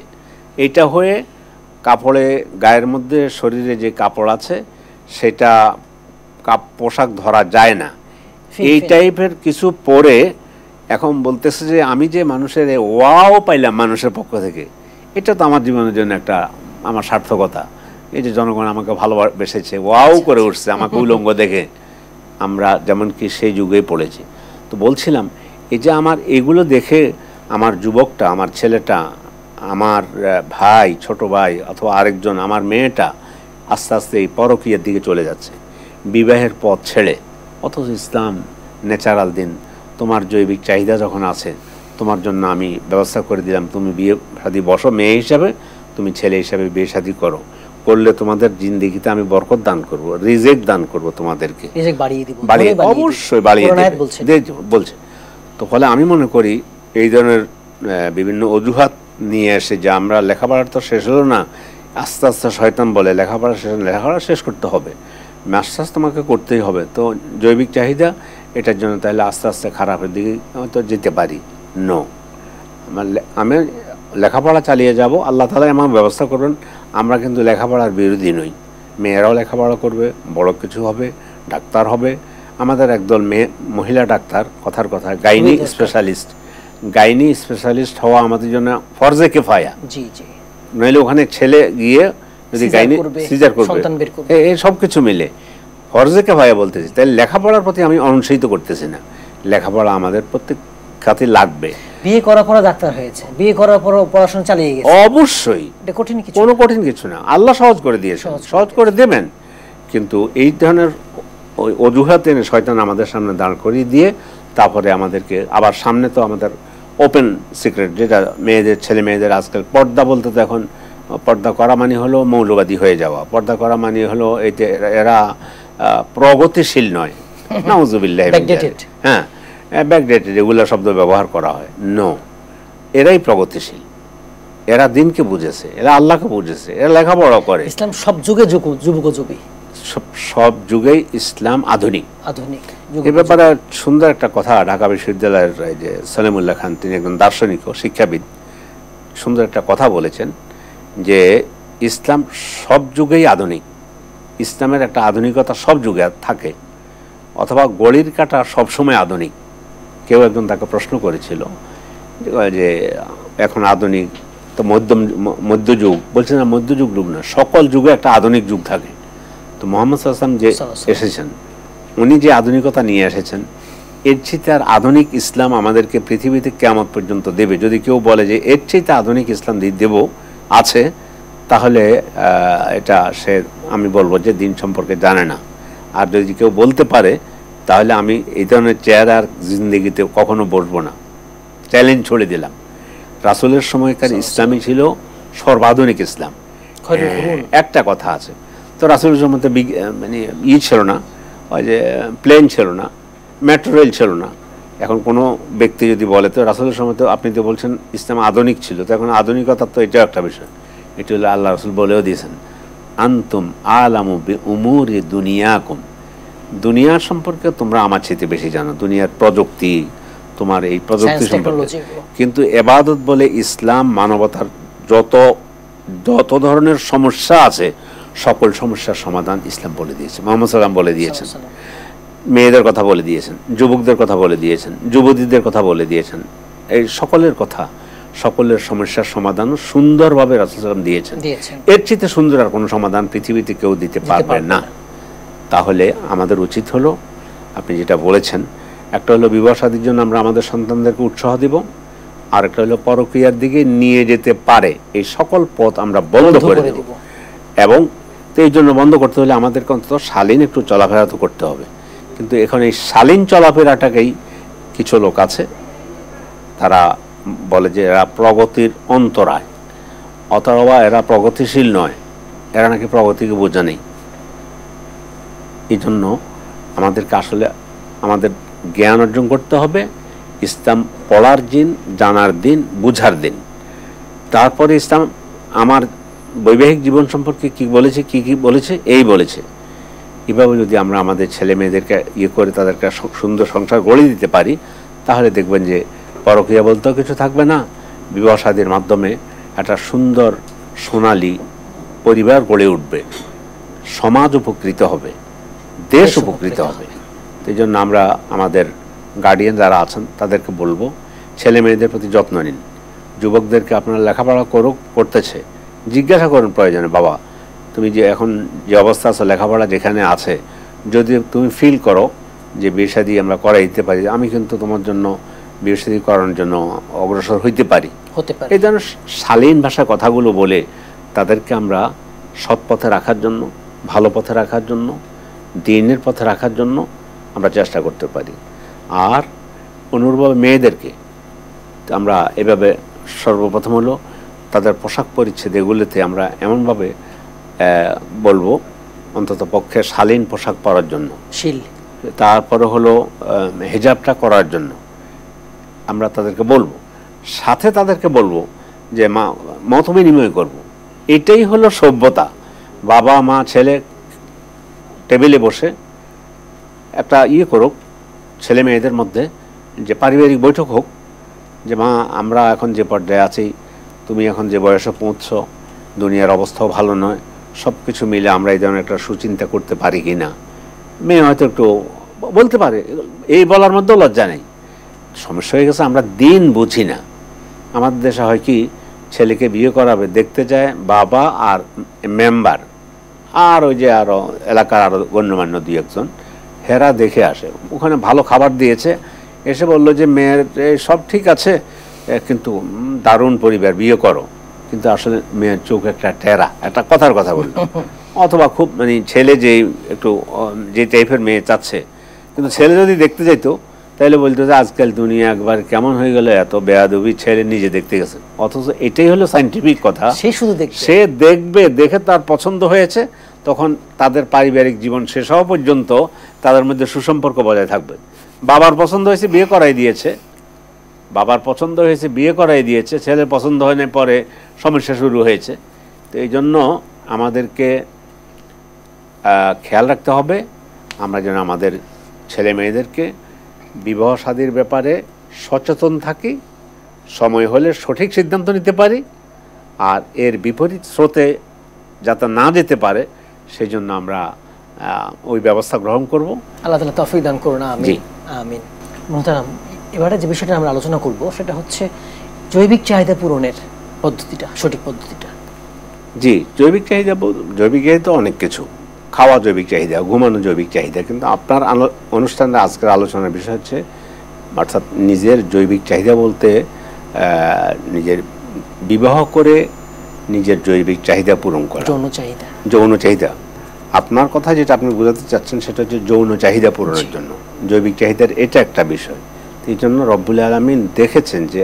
এইটা হয়ে কাপড়ে গায়ের মধ্যে শরীরে যে কাপড় আছে সেটা পোশাক ধরা যায় না, এই টাইপের কিছু পরে এখন বলতেছে যে আমি যে মানুষের ওয়াও পাইলাম মানুষের পক্ষ থেকে, এটা তো আমার জীবনের জন্য একটা আমার সার্থকতা। এই যে জনগণ আমাকে ভালোবেসেছে, ওয়াও করে উঠছে আমাকে উলঙ্গ দেখে। আমরা যেমন কি সেই যুগে পড়েছি। তো বলছিলাম এই যে আমার এগুলো দেখে আমার যুবকটা, আমার ছেলেটা, আমার ভাই, ছোট ভাই অথবা আরেকজন, আমার মেয়েটা আস্তে আস্তে এই পরকীয়ার দিকে চলে যাচ্ছে, বিবাহের পথ ছেড়ে। অথচ ইসলাম ন্যাচারাল দিন, তোমার জৈবিক চাহিদা যখন আছে তোমার জন্য আমি ব্যবস্থা করে দিলাম, তুমি বিয়ে শাদী বসো, মেয়ে হিসাবে তুমি ছেলে হিসাবে বিয়ে শাদী করলে তোমাদের জিন্দেগিতে আমি বরকত দান করব, রিজিক দান করব, তোমাদেরকে অবশ্যই বাড়িয়ে বলছে। তো ফলে আমি মনে করি এই ধরনের বিভিন্ন অজুহাত নিয়ে এসে যে আমরা লেখাপড়ার তো শেষ হলো না, আস্তে আস্তে শয়তান বলে লেখাপড়া শেষ করতে হবে, মাস্টার্স তোমাকে করতেই হবে। তো জৈবিক চাহিদা এটার জন্য তাহলে আস্তে আস্তে খারাপের দিকে হয়তো যেতে পারি। নো, আমি লেখাপড়া চালিয়ে যাব, আল্লাহ তাআলা এমন ব্যবস্থা করবেন। আমরা কিন্তু লেখাপড়ার বিরোধী নই, মেয়েরাও লেখাপড়া করবে, বড় কিছু হবে, ডাক্তার হবে। আমাদের একদল মহিলা ডাক্তার, কথার কথা গাইনি স্পেশালিস্ট হওয়া আমাদের জন্য ফরজে কিফায়া। জি জি, নইলে ওখানে ছেলে গিয়ে যদি গাইনি সিজার করবে, এই সব কিছু মিলে ফরজে কিফায়া বলতেছি। তাই লেখাপড়ার প্রতি আমি অনুৎসাহিত করতেছি না, লেখাপড়া আমাদের প্রত্যেক খাতে লাগবে। বিয়ে করার পর ডাক্তার হয়েছে, বিয়ে করার পর পড়াশোনা চালিয়ে গেছে, অবশ্যই এটা কঠিন কিছু, কোনো কঠিন কিছু না, আল্লাহ সহজ করে দিয়েছেন, সহজ করে দেবেন। কিন্তু এই ধরনের ওই অজুহাত এনে শয়তান আমাদের সামনে দাঁড় করিয়ে দিয়ে তারপরে আমাদেরকে আবার সামনে তো আমাদের ওপেন সিক্রেট, যেটা ছেলে মেয়েদের আজকাল পর্দা বলতে, তো এখন পর্দা করা মানে হলো মৌলবাদী হয়ে যাওয়া, পর্দা করা মানে হলো এতে এরা প্রগতিশীল নয়, নাউজুবিল্লাহ, হ্যাঁ ব্যাকডেটেড, এগুলো শব্দ ব্যবহার করা হয়। নো, এরাই প্রগতিশীল, এরা দিনকে বুঝেছে, এরা আল্লাহকে বুঝেছে, এরা লেখাপড়া করে। ইসলাম সব যুগে যুবকোপযোগী, সব যুগেই ইসলাম আধুনিক। এ ব্যাপারে সুন্দর একটা কথা ঢাকা বিশ্ববিদ্যালয়ের যে সলিমুল্লাহ খান, তিনি একজন দার্শনিক ও শিক্ষাবিদ, সুন্দর একটা কথা বলেছেন যে ইসলাম সব যুগেই আধুনিক, ইসলামের একটা আধুনিকতা সব যুগে থাকে, অথবা গড়ির কাটা সবসময় আধুনিক। কেউ একজন তাকে প্রশ্ন করেছিল যে এখন আধুনিক তো মধ্যযুগ, বলছে না মধ্যযুগ যুগ না, সকল যুগে একটা আধুনিক যুগ থাকে। তো মুহাম্মদ সাল্লাল্লাহু আলাইহি ওয়াসাল্লাম যে এসেছেন, উনি যে আধুনিকতা নিয়ে এসেছেন, এর চেয়ে আর আধুনিক ইসলাম আমাদেরকে পৃথিবীতে কিয়ামত পর্যন্ত দেবে। যদি কেউ বলে যে এর চেয়ে আধুনিক ইসলাম দেব আছে, তাহলে এটা আমি বলবো যে দিন সম্পর্কে জানে না। আর যদি কেউ বলতে পারে, তাহলে আমি এই ধরনের চেহারার জিন্দেগিতে কখনো বসবো না, চ্যালেঞ্জ ছড়ে দিলাম। রাসূলের সময়কার ইসলামই ছিল সর্বাধুনিক ইসলাম। একটা কথা আছে, তো রাসূলের সময়তে মানে ছিল না, ওই যে প্লেন ছিল না, মেট্রো রেল ছিল না। এখন কোনো ব্যক্তি যদি বলে, তো রাসূলের সময় তো আপনি তো বলছেন ইসলাম আধুনিক ছিল, তো এখন আধুনিকতার তো এটাও একটা বিষয়। এটা হলো আল্লাহ রাসূল বলেও দিয়েছেন, আনতুম আলামু বিউমুরি দুনিয়াকুম, দুনিয়ার সম্পর্কে তোমরা আমার চেয়ে বেশি জানো, দুনিয়ার প্রযুক্তি, তোমার এই প্রযুক্তি সম্পর্কে। কিন্তু ইবাদত বলে ইসলাম মানবতার যত ধরনের সমস্যা আছে, সকল সমস্যার সমাধান ইসলাম বলে দিয়েছে, মুহাম্মদ সাল্লাল্লাহু আলাইহি ওয়াসাল্লাম বলে দিয়েছেন। মেয়েদের কথা বলে দিয়েছেন, যুবকদের কথা বলে দিয়েছেন, যুবতীদের কথা বলে দিয়েছেন, এই সকলের কথা, সকলের সমস্যার সমাধান সুন্দরভাবে রাসূল সাল্লাল্লাহু আলাইহি ওয়াসাল্লাম দিয়েছেন। এর চেয়ে সুন্দর আর কোনো সমাধান পৃথিবীতে কেউ দিতে পারবে না। তাহলে আমাদের উচিত হলো, আপনি যেটা বলেছেন, একটা হলো বিবাহ শাদীর জন্য আমরা আমাদের সন্তানদেরকে উৎসাহ দিব, আর একটা হলো পরকীয়ার দিকে নিয়ে যেতে পারে এই সকল পথ আমরা বন্ধ করে দেব। এবং তো এই জন্য বন্ধ করতে হলে আমাদেরকে অন্তত শালীন একটু চলাফেরা তো করতে হবে। কিন্তু এখন এই শালীন চলাফেরাটাকেই কিছু লোক আছে, তারা বলে যে এরা প্রগতির অন্তরায়, অথবা এরা প্রগতিশীল নয়, এরা নাকি প্রগতিকে বোঝা নেই। এই জন্য আমাদেরকে আসলে আমাদের জ্ঞান অর্জন করতে হবে, ইসলাম পড়ার দিন, জানার দিন, বুঝার দিন। তারপরে ইসলাম আমার বৈবাহিক জীবন সম্পর্কে কি বলেছে, কি কি বলেছে, এই বলেছে। এভাবে যদি আমরা আমাদের ছেলে মেয়েদেরকে করে তাদেরকে সুন্দর সংসার গড়ে দিতে পারি, তাহলে দেখবেন যে পরকীয়া বলতেও কিছু থাকবে না, বিবাহ শাদীর মাধ্যমে একটা সুন্দর সোনালী পরিবার গড়ে উঠবে, সমাজ উপকৃত হবে, দেশ উপকৃত হবে। এই জন্য আমরা আমাদের গার্ডিয়ান যারা আছেন তাদেরকে বলবো, ছেলে মেয়েদের প্রতি যত্ন নিন। যুবকদেরকে আপনারা লেখাপড়া করতেছে, জিজ্ঞাসা করুন প্রয়োজনে, বাবা তুমি যে এখন যে অবস্থা আছে, লেখাপড়া যেখানে আছে, যদি তুমি ফিল করো যে বিয়ে শাদী আমরা করাই দিতে পারি, আমি কিন্তু তোমার জন্য বিয়ে শাদী করানোর জন্য অগ্রসর হইতে পারি। এই ধরনের শালীন ভাষার কথাগুলো বলে তাদেরকে আমরা সৎ পথে রাখার জন্য, ভালো পথে রাখার জন্য, দিনের পথে রাখার জন্য আমরা চেষ্টা করতে পারি। আর অনুরূপভাবে মেয়েদেরকে আমরা এভাবে সর্বপ্রথম হলো তাদের পোশাক পরিচ্ছেদ, এগুলোতে আমরা এমনভাবে বলবো অন্তত পক্ষে শালীন পোশাক পরার জন্য, তারপরে হলো হিজাবটা করার জন্য আমরা তাদেরকে বলবো। সাথে তাদেরকে বলবো যে মত বিনিময় করবো, এটাই হলো সভ্যতা। বাবা মা ছেলে টেবিলে বসে একটা করুক ছেলে মেয়েদের মধ্যে, যে পারিবারিক বৈঠক হোক, যে মা আমরা এখন যে পর্যায়ে আছি, তুমি এখন যে বয়সে পৌঁছছ, দুনিয়ার অবস্থাও ভালো নয়, সব কিছু মিলে আমরা এই ধরনের একটা সুচিন্তা করতে পারি কি না। মেয়ে হয়তো একটু বলতে পারে, এই বলার মধ্যেও লজ্জা নেই। সমস্যা হয়ে গেছে আমরা দিন বুঝি না। আমাদের দেশে হয় কি, ছেলেকে বিয়ে করাবে, দেখতে যায় বাবা আর মেম্বার আর ওই যে আরও এলাকার আরও গণ্যমান্য দুই একজন, হেরা দেখে আসে। ওখানে ভালো খাবার দিয়েছে, এসে বললো যে মেয়ের সব ঠিক আছে, কিন্তু দারুণ পরিবার, বিয়ে করো। কিন্তু আসলে মেয়ের চোখ একটা টেরা, একটা কথার কথা বললো, অথবা খুব ছেলে যে একটু যে টাইপের মেয়ে চাচ্ছে, কিন্তু ছেলে যদি দেখতে যাইতো তাহলে বলতো যে আজকাল দুনিয়া একবার কেমন হয়ে গেল, এত বেয়াদবি, ছেলে নিজে দেখতে গেছে। অথচ এটাই হলো সাইন্টিফিক কথা, সে দেখবে, দেখে তার পছন্দ হয়েছে, তখন তাদের পারিবারিক জীবন শেষ হওয়া পর্যন্ত তাদের মধ্যে সুসম্পর্ক বজায় থাকবে। বাবার পছন্দ হয়েছে, বিয়ে করাই দিয়েছে, বাবার পছন্দ হয়েছে, বিয়ে করাই দিয়েছে, ছেলের পছন্দ হয় না, পরে সমস্যা শুরু হয়েছে। তো এই জন্য আমাদেরকে খেয়াল রাখতে হবে আমরা যেন আমাদের ছেলে মেয়েদেরকে বিবাহ শাদীর ব্যাপারে সচেতন থাকি, সময় হলে সঠিক সিদ্ধান্ত নিতে পারি, আর এর বিপরীত স্রোতে যাতে না যেতে পারে সেই জন্য আমরা ওই ব্যবস্থা গ্রহণ করব। আল্লাহ তাআলা তৌফিক দান করুন, আমিন আমিন। মুহতারাম, এবারে যে বিষয়টা আমরা আলোচনা করব সেটা হচ্ছে জৈবিক চাহিদা পূরণের পদ্ধতিটা, সঠিক পদ্ধতিটা। জি, জৈবিক চাহিদা তো অনেক কিছু, খাওয়া জৈবিক চাহিদা, ঘুমানো জৈবিক চাহিদা, কিন্তু আপনার অনুষ্ঠানের আজকের আলোচনার বিষয় হচ্ছে অর্থাৎ নিজের জৈবিক চাহিদা বলতে নিজের বিবাহ করে নিজের জৈবিক চাহিদা পূরণ করা, যৌন চাহিদা। আপনার কথা যেটা আপনি বোঝাতে চাচ্ছেন সেটা হচ্ছে যৌন চাহিদা পূরণের জন্য জৈবিক চাহিদার এটা একটা বিষয়। এই জন্য রব্বুল আলামিন দেখেছেন যে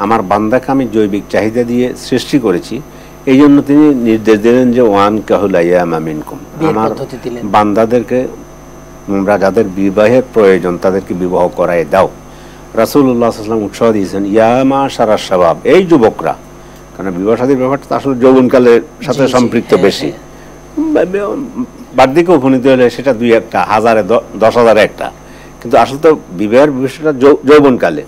আমার বান্দাকে আমি জৈবিক চাহিদা দিয়ে সৃষ্টি করেছি, এই জন্য তিনি নির্দেশ দিলেন যে ওয়ান কাহুলাইয়ামা মিনকুম, আমার বান্দাদেরকে তোমরা যাদের বিবাহের প্রয়োজন তাদেরকে বিবাহ করায় দাও। রাসূলুল্লাহ সাল্লাল্লাহু আলাইহি ওয়াসাল্লাম উৎসাহ দিয়েছেন, ইয়া মাশারাশ শাবাব, এই যুবকরা, কারণ বিবাহ শাদীর ব্যাপারটা আসলে যৌবনকালের সাথে সম্পৃক্ত বেশি, বার্ধক্যে উপনীত হলে সেটা দুই একটা, হাজারে 10,000 একটা, কিন্তু আসলে তো বিবাহের বিষয়টা যৌবনকালে।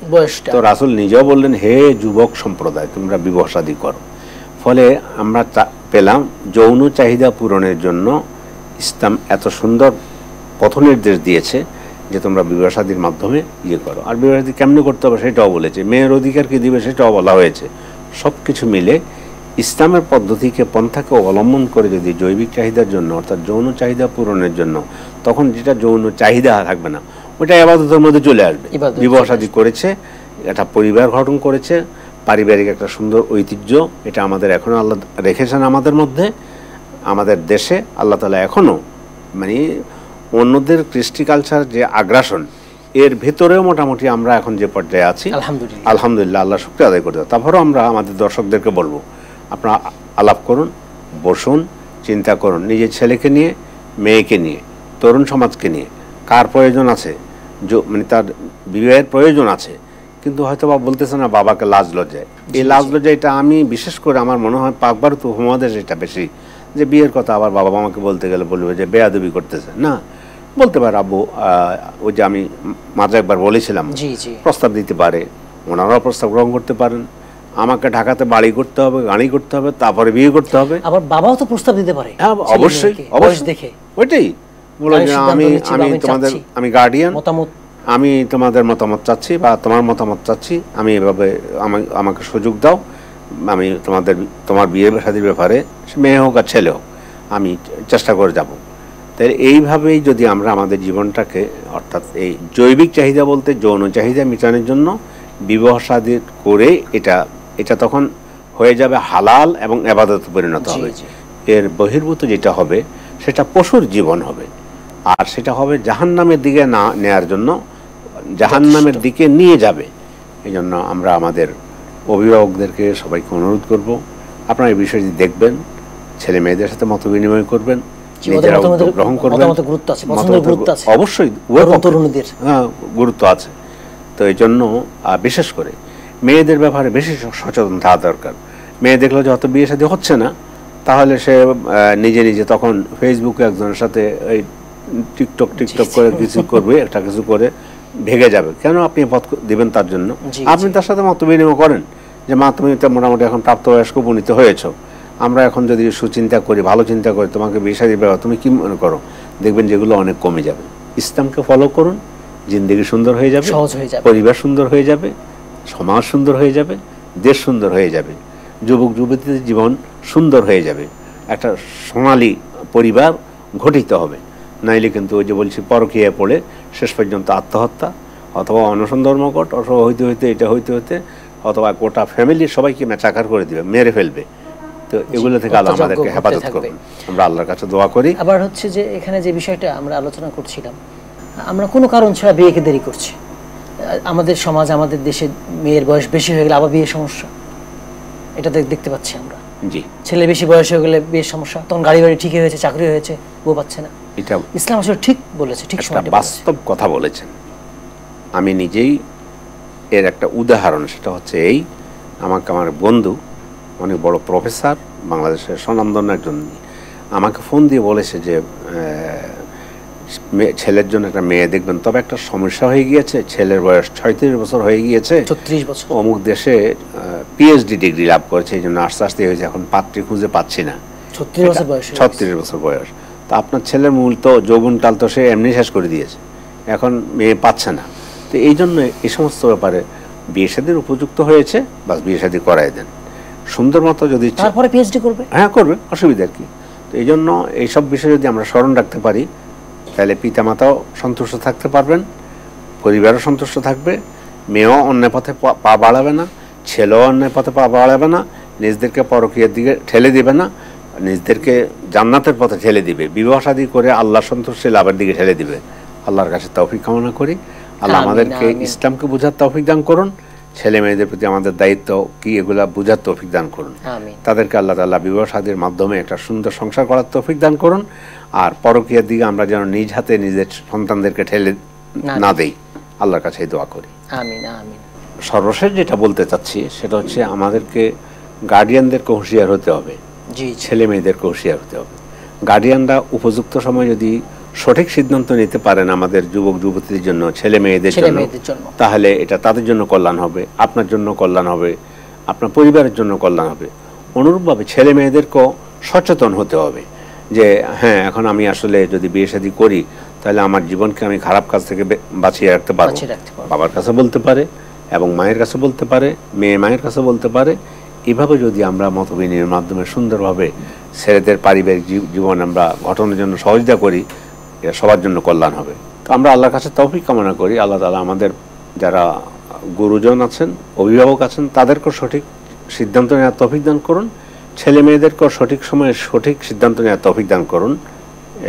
তো রাসূল নিজেও বললেন, হে যুবক সম্প্রদায়, তোমরা বিবাহ শাদী করো। ফলে আমরা পেলাম যৌন চাহিদা পূরণের জন্য ইসলাম এত সুন্দর পথ নির্দেশ দিয়েছে যে তোমরা বিবাহ শাদীর মাধ্যমে করো। আর বিবাহ শাদী কেমনে করতে হবে সেটাও বলেছে, মেয়ের অধিকার কি দিবে সেটাও বলা হয়েছে। সব কিছু মিলে ইসলামের পদ্ধতিকে, পন্থাকে অবলম্বন করে যদি জৈবিক চাহিদার জন্য অর্থাৎ যৌন চাহিদা পূরণের জন্য, তখন যেটা যৌন চাহিদা থাকবে না ওটা ইবাদতের মধ্যে চলে আসবে। বিবাহ শাদী করেছে, একটা পরিবার গঠন করেছে, পারিবারিক একটা সুন্দর ঐতিহ্য, এটা আমাদের এখনো আল্লাহ রেখেছেন আমাদের মধ্যে, আমাদের দেশে আল্লাহ তাআলা এখনো অন্যদের কৃষ্টি কালচার যে আগ্রাসন, এর ভেতরেও মোটামুটি আমরা এখন যে পর্যায়ে আছি আলহামদুলিল্লাহ, আল্লাহ শুকরিয়া আদায় করতে। তারপরেও আমরা আমাদের দর্শকদেরকে বলবো, আপনারা আলাপ করুন, বসুন, চিন্তা করুন, নিজের ছেলেকে নিয়ে, মেয়েকে নিয়ে, তরুণ সমাজকে নিয়ে, কার প্রয়োজন আছে, তার বিবাহের প্রয়োজন আছে, কিন্তু হয়তো বা বলতেছে না বাবাকে লাজ লজ্জায়। এই লাজ লজ্জা এটা আমি বিশেষ করে আমার মনে হয় পাকবার তো উপমহাদেশ এটা বেশি, যে বিয়ের কথা আবার বাবা মামাকে বলতে গেলে বলবে যে বেয়াদবি করতেছে। না, বলতে পারে আব্বু, ওই যে আমি মাঝে একবার বলেছিলাম, প্রস্তাব দিতে পারে, ওনারাও প্রস্তাব গ্রহণ করতে পারেন। আমাকে ঢাকাতে বাড়ি করতে হবে, গাড়ি করতে হবে, তারপরে বিয়ে করতে হবে। আবার বাবাও তো প্রস্তাব দিতে পারে। হ্যাঁ, অবশ্যই অবশ্যই দেখে ওইটাই বলে যে আমি গার্ডিয়ান, আমি তোমাদের মতামত চাচ্ছি বা তোমার মতামত চাচ্ছি, আমি এভাবে আমাকে সুযোগ দাও, আমি তোমার বিয়ে শাদীর ব্যাপারে, মেয়ে হোক আর ছেলে হোক, আমি চেষ্টা করে যাব। তাই এইভাবেই যদি আমরা আমাদের জীবনটাকে, অর্থাৎ এই জৈবিক চাহিদা বলতে যৌন চাহিদা মিটানোর জন্য বিবাহ শাদী করে, এটা তখন হয়ে যাবে হালাল এবং ইবাদতে পরিণত হবে। এর বহির্ভূত যেটা হবে সেটা পশুর জীবন হবে, আর সেটা হবে জাহান্নামের দিকে না নেয়ার জন্য, জাহান্নামের দিকে নিয়ে যাবে। এই জন্য আমরা আমাদের অভিভাবকদেরকে সবাইকে অনুরোধ করব, আপনারা এই বিষয়টি দেখবেন, ছেলে মেয়েদের সাথে মত বিনিময় করবেন, নিজেরা উদ্যোগ গ্রহণ করবেন। অবশ্যই হ্যাঁ, গুরুত্ব আছে। তো এই জন্য বিশেষ করে মেয়েদের ব্যাপারে বেশি সচেতন থাকা দরকার। মেয়ে দেখলো যে হয়তো বিয়ে শাদী হচ্ছে না, তাহলে সে নিজে নিজে তখন ফেসবুকে একজনের সাথে এই টিকটক করে কিছু করবে, একটা কিছু করে ভেগে যাবে। কেন আপনি পথ দিবেন তার জন্য? আপনি তার সাথে মত বিনিময় করেন যে মা তুমি তো মোটামুটি এখন প্রাপ্তবয়স্ক উপনীত হয়েছো, আমরা এখন যদি সুচিন্তা করি, ভালো চিন্তা করি, তোমাকে বিয়ে শাদী দেওয়া, তুমি কি মনে করো? দেখবেন যেগুলো অনেক কমে যাবে। ইসলামকে ফলো করুন, জিন্দেগি সুন্দর হয়ে যাবে, সহজ হয়ে যাবে, পরিবার সুন্দর হয়ে যাবে, সমাজ সুন্দর হয়ে যাবে, দেশ সুন্দর হয়ে যাবে, যুবক যুবতীদের জীবন সুন্দর হয়ে যাবে, একটা সোনালী পরিবার গঠিত হবে। নাইলে কিন্তু ওই যে বলছি পরকীয়ায় পড়ে শেষ পর্যন্ত আত্মহত্যা অথবা অনশন ধর্মঘট অথবা হইতে হইতে এটা হইতে হইতে অথবা গোটা ফ্যামিলির সবাইকে মেচাকার করে দিবে, মেরে ফেলবে। তো এগুলো থেকে আল্লাহ আমাদেরকে হেফাজত করবেন, আমরা আল্লাহর কাছে দোয়া করি। আবার হচ্ছে যে এখানে যে বিষয়টা আমরা আলোচনা করছিলাম, আমরা কোনো কারণ ছাড়া বিয়েকে দেরি করছি। আমাদের সমাজ, আমাদের দেশে মেয়ের বয়স বেশি হয়ে গেলে আবার বিয়ের সমস্যা, এটা দেখতে পাচ্ছি আমরা। জি, ছেলে বেশি বয়স হয়ে গেলে বিয়ের সমস্যা, তখন গাড়ি বাড়ি ঠিকই হয়েছে, চাকরি হয়েছে, বউ পাচ্ছে না। এটা ইসলাম আসলে ঠিক বলেছে, ঠিক সময় বাস্তব কথা বলেছেন। আমি নিজেই এর একটা উদাহরণ, সেটা হচ্ছে এই, আমাকে আমার বন্ধু অনেক বড় প্রফেসর, বাংলাদেশের স্বনামধন্য একজন, আমাকে ফোন দিয়ে বলেছে যে ছেলের জন্য একটা মেয়ে দেখবেন, তবে একটা সমস্যা হয়ে গিয়েছে, ছেলের বয়স 36 বছর হয়ে গিয়েছে, 36 বছর, অমুক দেশে পিএইচডি ডিগ্রি লাভ করেছে, এই জন্য আস্তে আস্তে হয়েছে, এখন পাত্রী খুঁজে পাচ্ছি না। 36 বছর বয়স, 36 বছর বয়স। তো আপনার ছেলের মূল তো যৌবনকাল তো সে এমনি শেষ করে দিয়েছে, এখন মেয়ে পাচ্ছে না। তো এই জন্য এই সমস্ত ব্যাপারে বিয়ে শাদীর উপযুক্ত হয়েছে, বাস বিয়ে শাদী করাই দেন সুন্দর মতো। যদি তারপরে পিএইচডি করবে, হ্যাঁ করবে, অসুবিধা কি? তো এই জন্য এইসব বিষয়ে যদি আমরা স্মরণ রাখতে পারি, তাহলে পিতামাতাও সন্তুষ্ট থাকতে পারবেন, পরিবারও সন্তুষ্ট থাকবে, মেয়েও অন্যায় পথে পা বাড়াবে না, ছেলেও অন্যায় পথে পা বাড়াবে না, নিজদেরকে পরকীয়ার দিকে ঠেলে দিবে না, নিজদেরকে জান্নাতের পথে ঠেলে দিবে, বিবাহ শাদী করে আল্লাহ সন্তুষ্টি লাভের দিকে ঠেলে দিবে। আল্লাহর কাছে তৌফিক কামনা করি। আল্লাহ আমাদেরকে ইসলামকে বোঝার তৌফিক দান করুন, ছেলে মেয়েদের প্রতি আমাদের দায়িত্ব কি এগুলা বোঝার তৌফিক দান করুন। তাদেরকে আল্লাহ তাআলা বিবাহ শাদীর মাধ্যমে একটা সুন্দর সংসার করার তৌফিক দান করুন। আর পরকীয়ার দিকে আমরা যেন নিজ হাতে নিজের সন্তানদেরকে ঠেলে না দেই, আল্লাহর কাছে দোয়া করি। আমিন আমিন। সর্বশেষ যেটা বলতে চাচ্ছি সেটা হচ্ছে আমাদেরকে গার্ডিয়ানদেরকে হুঁশিয়ার হতে হবে, ছেলে মেয়েদেরকে হুঁশিয়ার হতে হবে। গার্ডিয়ানরা উপযুক্ত সময় যদি সঠিক সিদ্ধান্ত নিতে পারেন আমাদের যুবক যুবতীদের জন্য, ছেলে মেয়েদের জন্য, তাহলে এটা তাদের জন্য কল্যাণ হবে, আপনার জন্য কল্যাণ হবে, আপনার পরিবারের জন্য কল্যাণ হবে। অনুরূপভাবে ছেলে মেয়েদেরকেও সচেতন হতে হবে যে হ্যাঁ, এখন আমি আসলে যদি বিয়ে শাদী করি তাহলে আমার জীবনকে আমি খারাপ কাজ থেকে বাঁচিয়ে রাখতে পারবো। বাবার কাছে বলতে পারে এবং মায়ের কাছে বলতে পারে, মেয়ে মায়ের কাছে বলতে পারে। এভাবে যদি আমরা মতবিনিময়ের মাধ্যমে সুন্দরভাবে ছেলেদের পারিবারিক জীবন আমরা গঠনের জন্য সহযোগিতা করি, এটা সবার জন্য কল্যাণ হবে। তো আমরা আল্লাহর কাছে তৌফিক কামনা করি, আল্লাহ তাআলা আমাদের যারা গুরুজন আছেন, অভিভাবক আছেন, তাদেরকেও সঠিক সিদ্ধান্ত নেওয়ার তৌফিক দান করুন, ছেলে মেয়েদেরকেও সঠিক সময়ে সঠিক সিদ্ধান্ত নেওয়ার তৌফিক দান করুন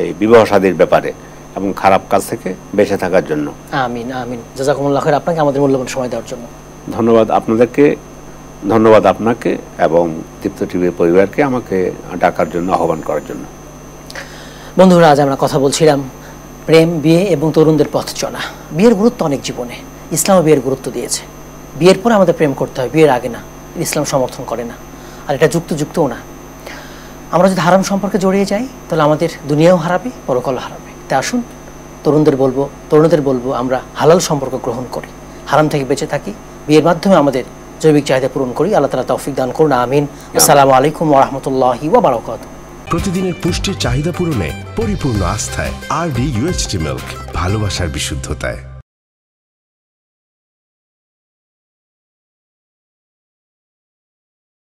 এই বিবাহ শাদীর ব্যাপারে এবং খারাপ কাজ থেকে বেঁচে থাকার জন্য। আমিন আমিন। জাযাকুমুল্লাহ খাইর, আপনাকে আমাদের মূল্যবান সময় দেওয়ার জন্য ধন্যবাদ। আপনাদেরকে ধন্যবাদ, আপনাকে এবং দীপ্ত টিভির পরিবারকে আমাকে ডাকার জন্য, আহ্বান করার জন্য। বন্ধুরা, আজ আমরা কথা বলছিলাম প্রেম, বিয়ে এবং তরুণদের পথ চলা। বিয়ের গুরুত্ব অনেক জীবনে, ইসলামও বিয়ের গুরুত্ব দিয়েছে। বিয়ের পরে আমাদের প্রেম করতে হয়, বিয়ের আগে না, ইসলাম সমর্থন করে না, আর এটা যুক্তও না। আমরা যদি হারাম সম্পর্কে জড়িয়ে যাই তাহলে আমাদের দুনিয়াও হারাবে, পরকালও হারাবে। তাই আসুন তরুণদের বলবো আমরা হালাল সম্পর্ক গ্রহণ করি, হারাম থেকে বেঁচে থাকি, বিয়ের মাধ্যমে আমাদের জৈবিক চাহিদা পূরণ করি। আল্লাহ তাআলা তৌফিক দান করুন, আমিন। আসসালামু আলাইকুম ওয়া রাহমাতুল্লাহি ওয়া বারাকাতুহু। প্রতিদিনের পুষ্টির চাহিদা পূরণে পরিপূর্ণ আস্থায় RD UHT মিল্ক, ভালোবাসার বিশুদ্ধতায়।